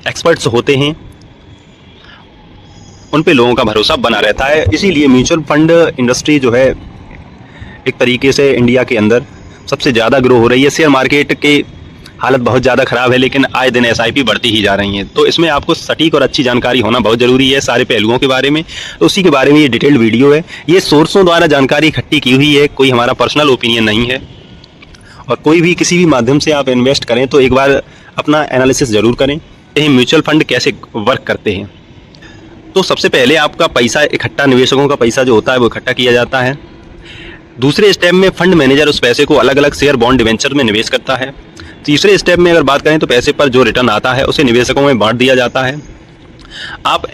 Experts होते हैं उन पे लोगों का भरोसा बना रहता है। इसीलिए म्यूचुअल फंड इंडस्ट्री जो है एक तरीके से इंडिया के अंदर सबसे ज़्यादा ग्रो हो रही है। शेयर मार्केट की हालत बहुत ज़्यादा ख़राब है, लेकिन आए दिन एसआईपी बढ़ती ही जा रही हैं। तो इसमें आपको सटीक और अच्छी जानकारी होना बहुत ज़रूरी है सारे पहलुओं के बारे में। तो उसी के बारे में ये डिटेल्ड वीडियो है। ये सोर्सों द्वारा जानकारी इकट्ठी की हुई है, कोई हमारा पर्सनल ओपिनियन नहीं है। और कोई भी किसी भी माध्यम से आप इन्वेस्ट करें तो एक बार अपना एनालिसिस ज़रूर करें कि म्यूचुअल फंड कैसे वर्क करते हैं। तो सबसे पहले आपका पैसा इकट्ठा, निवेशकों का पैसा जो होता है वो इकट्ठा किया जाता है। दूसरे स्टेप में फंड मैनेजर उस पैसे को अलग अलग शेयर, बॉन्ड, डिवेंचर में निवेश करता है। तीसरे स्टेप में अगर बात करें तो पैसे पर जो रिटर्न आता है उसे निवेशकों में बांट दिया जाता है। आप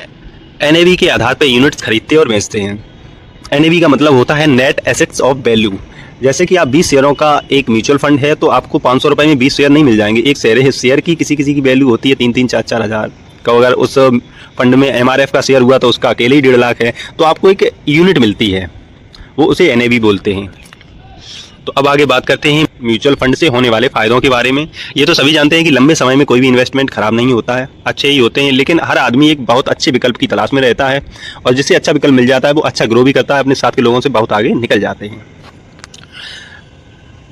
एनएवी के आधार पर यूनिट्स खरीदते और बेचते हैं। एनएवी का मतलब होता है नेट एसेट्स ऑफ वैल्यू। जैसे कि आप 20 शेयरों का एक म्यूचुअल फंड है तो आपको 500 रुपये में 20 शेयर नहीं मिल जाएंगे। एक शेयर की किसी की वैल्यू होती है 3-3, 4-4 हज़ार का। अगर उस फंड में एमआरएफ का शेयर हुआ तो उसका अकेले ही 1.5 लाख है, तो आपको एक यूनिट मिलती है, वो उसे एनएवी बोलते हैं। तो अब आगे बात करते हैं म्यूचुअल फंड से होने वाले फ़ायदों के बारे में। ये तो सभी जानते हैं कि लंबे समय में कोई भी इन्वेस्टमेंट खराब नहीं होता है, अच्छे ही होते हैं। लेकिन हर आदमी एक बहुत अच्छे विकल्प की तलाश में रहता है, और जिससे अच्छा विकल्प मिल जाता है वो अच्छा ग्रो भी करता है, अपने साथ के लोगों से बहुत आगे निकल जाते हैं।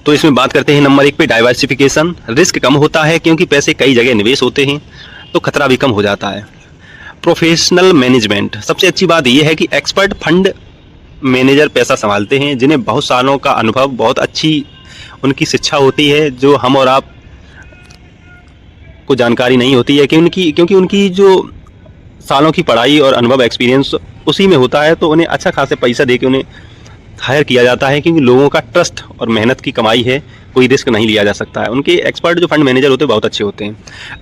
तो इसमें बात करते हैं नंबर 1 पे डाइवर्सिफिकेशन। रिस्क कम होता है क्योंकि पैसे कई जगह निवेश होते हैं, तो खतरा भी कम हो जाता है। प्रोफेशनल मैनेजमेंट, सबसे अच्छी बात यह है कि एक्सपर्ट फंड मैनेजर पैसा संभालते हैं, जिन्हें बहुत सालों का अनुभव, बहुत अच्छी उनकी शिक्षा होती है, जो हम और आप को जानकारी नहीं होती है कि क्योंकि उनकी जो सालों की पढ़ाई और अनुभव, एक्सपीरियंस उसी में होता है। तो उन्हें अच्छा खासा पैसा दे के उन्हें हायर किया जाता है, क्योंकि लोगों का ट्रस्ट और मेहनत की कमाई है, कोई रिस्क नहीं लिया जा सकता है। उनके एक्सपर्ट जो फंड मैनेजर होते हैं बहुत अच्छे होते हैं।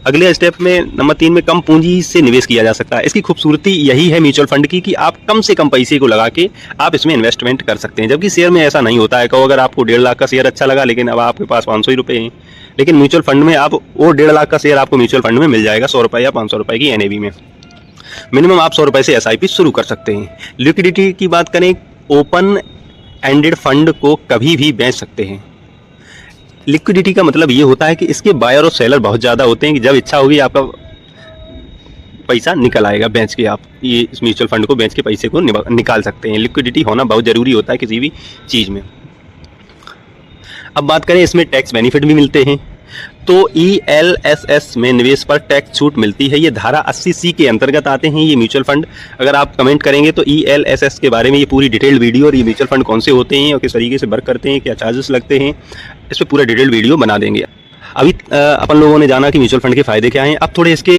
अगले स्टेप में नंबर 3 में कम पूंजी से निवेश किया जा सकता है। इसकी खूबसूरती यही है म्यूचुअल फंड की कि आप कम से कम पैसे को लगा के आप इसमें इन्वेस्टमेंट कर सकते हैं, जबकि शेयर में ऐसा नहीं होता है। अगर आपको 1.5 लाख का शेयर अच्छा लगा लेकिन अब आपके पास 500 ही रुपये हैं, लेकिन म्यूचुअल फंड में आप वो 1.5 लाख का शेयर आपको म्यूचुअल फंड में मिल जाएगा 100 रुपये या 500 रुपये की एनएवी में। मिनिमम आप 100 रुपये से एसआईपी शुरू कर सकते हैं। लिक्विडिटी की बात करें, ओपन एंडेड फंड को कभी भी बेच सकते हैं। लिक्विडिटी का मतलब ये होता है कि इसके बायर और सेलर बहुत ज़्यादा होते हैं कि जब इच्छा होगी आपका पैसा निकल आएगा, बेच के आप ये इस म्यूचुअल फंड को बेच के पैसे को निकाल सकते हैं। लिक्विडिटी होना बहुत ज़रूरी होता है किसी भी चीज़ में। अब बात करें, इसमें टैक्स बेनिफिट भी मिलते हैं। तो ELSS में निवेश पर टैक्स छूट मिलती है। ये धारा 80C के अंतर्गत आते हैं ये म्यूचुअल फंड। अगर आप कमेंट करेंगे तो ELSS के बारे में ये पूरी डिटेल्ड वीडियो, और ये म्यूचुअल फंड कौन से होते हैं और किस तरीके से वर्क करते हैं, क्या चार्जेस लगते हैं, इस पर पूरा डिटेल्ड वीडियो बना देंगे। अभी अपन लोगों ने जाना कि म्यूचुअल फंड के फ़ायदे क्या हैं। अब थोड़े इसके